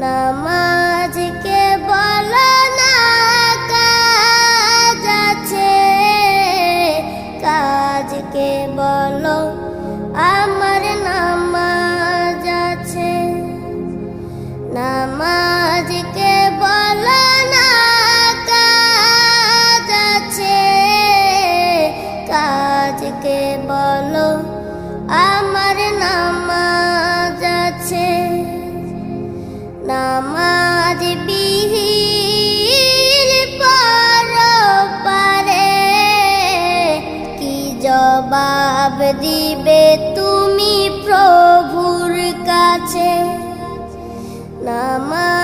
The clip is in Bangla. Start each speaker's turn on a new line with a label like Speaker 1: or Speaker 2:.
Speaker 1: নামাজকে বলো না কাজ আছে, কাজকে বলো আমার নামাজ আছে। নামাজকে বলো না কাজ আছে, কাজকে বলো আমার নামাজ আছে। নামাজ বিহীন পরপারে কি জবাব দিবে তুমি প্রভুর কাছে? নামাজ